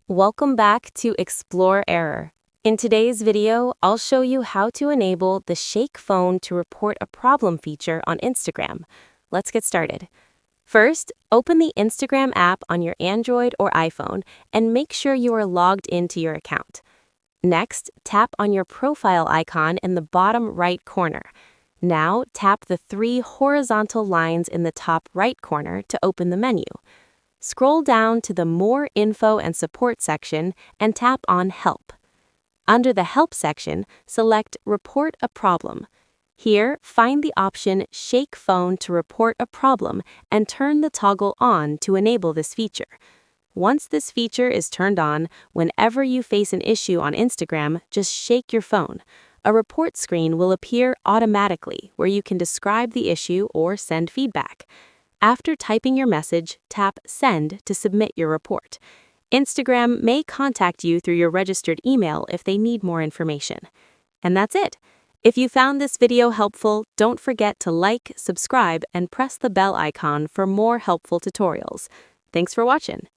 Welcome back to Explore Error. In today's video, I'll show you how to enable the Shake Phone to Report a Problem feature on Instagram. Let's get started. First, open the Instagram app on your Android or iPhone and make sure you are logged into your account. Next, tap on your profile icon in the bottom right corner. Now, tap the three horizontal lines in the top right corner to open the menu. Scroll down to the More Info and Support section and tap on Help. Under the Help section, select Report a Problem. Here, find the option Shake Phone to Report a Problem and turn the toggle on to enable this feature. Once this feature is turned on, whenever you face an issue on Instagram, just shake your phone. A report screen will appear automatically where you can describe the issue or send feedback. After typing your message, tap Send to submit your report. Instagram may contact you through your registered email if they need more information. And that's it. If you found this video helpful, don't forget to like, subscribe, and press the bell icon for more helpful tutorials. Thanks for watching.